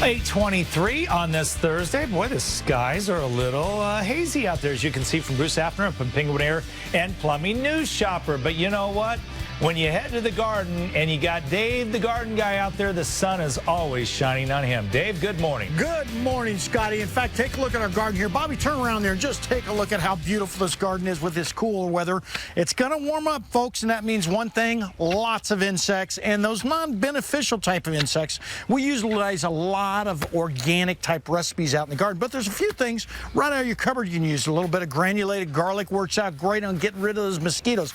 8:23 on this Thursday. Boy, the skies are a little hazy out there, as you can see from Bruce Hafner up in Penguin Air and Plumbing News Shopper. But you know what? When you head to the garden and you got Dave, the garden guy, out there, the sun is always shining on him. Dave, good morning. Good morning, Scotty. In fact, take a look at our garden here. Bobby, turn around there and just take a look at how beautiful this garden is with this cooler weather. It's going to warm up, folks, and that means one thing: lots of insects. And those non-beneficial type of insects, we utilize a lot of organic type recipes out in the garden. But there's a few things right out of your cupboard you can use. A little bit of granulated garlic works out great on getting rid of those mosquitoes.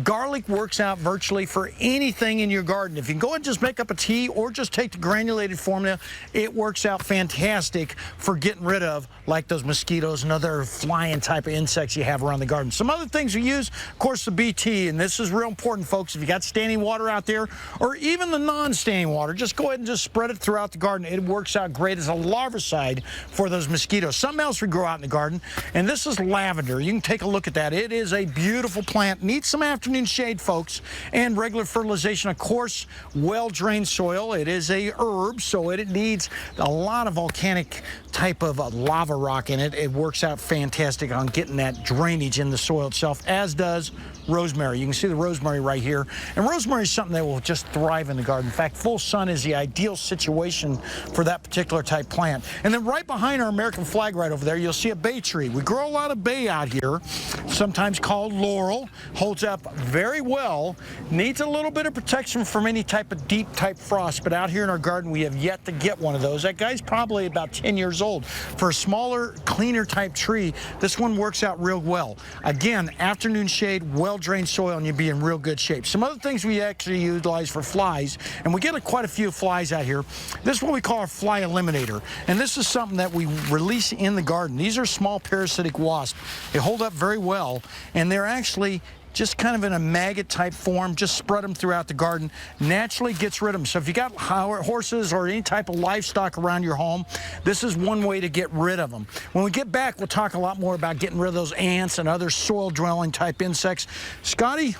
Garlic works out virtually for anything in your garden. If you can go and just make up a tea or just take the granulated formula, it works out fantastic for getting rid of like those mosquitoes and other flying type of insects you have around the garden. Some other things we use, of course, the BT, and this is real important, folks. If you got standing water out there or even the non-standing water, just go ahead and just spread it throughout the garden. It works out great as a larvicide for those mosquitoes. Something else we grow out in the garden, and this is lavender. You can take a look at that. It is a beautiful plant. Needs some afternoon shade, folks, and regular fertilization. Of course, well-drained soil. It is a herb, so it needs a lot of volcanic type of lava rock in it. It works out fantastic on getting that drainage in the soil itself, as does rosemary. You can see the rosemary right here. And rosemary is something that will just thrive in the garden. In fact, full sun is the ideal situation for that particular type plant. And then right behind our American flag right over there, you'll see a bay tree. We grow a lot of bay out here, sometimes called laurel. Holds up very well. Needs a little bit of protection from any type of deep type frost, but out here in our garden we have yet to get one of those. That guy's probably about 10 years old. For a smaller, cleaner type tree, this one works out real well. Again, afternoon shade, well-drained soil, and you'll be in real good shape. Some other things we actually utilize for flies, and we get quite a few flies out here. This is what we call our fly eliminator, and this is something that we release in the garden. These are small parasitic wasps. They hold up very well, and they're actually just kind of in a maggot type form. Just spread them throughout the garden. Naturally gets rid of them. So if you got horses or any type of livestock around your home, this is one way to get rid of them. When we get back, we'll talk a lot more about getting rid of those ants and other soil dwelling type insects. Scotty,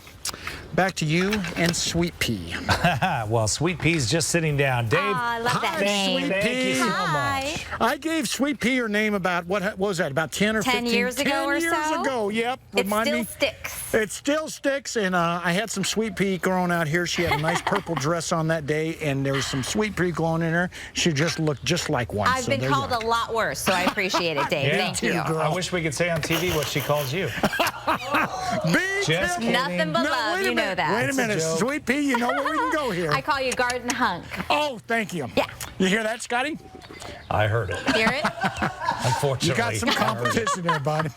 back to you and Sweet Pea. Well, Sweet Pea's just sitting down. Dave, I love that hi, name. Sweet Pea. Thank you so much. I gave Sweet Pea her name about, what was that, about 10 or 10 15 years ago or so? 10 years ago, yep. It Remind still me. sticks. It still sticks, and I had some Sweet Pea growing out here. She had a nice purple dress on that day, and there was some Sweet Pea glowing in her. She just looked just like one. I've been called a lot worse, so I appreciate it, Dave. Yeah. Thank you. I wish we could say on TV what she calls you. Just kidding. Nothing but love. Wait a You know minute. that. Wait a minute, joke. Sweet Pea, you know where we can go here. I call you Garden Hunk. Oh, thank you. Yeah. You hear that, Scotty? I heard it. Hear it? Unfortunately. You got some competition there, bud.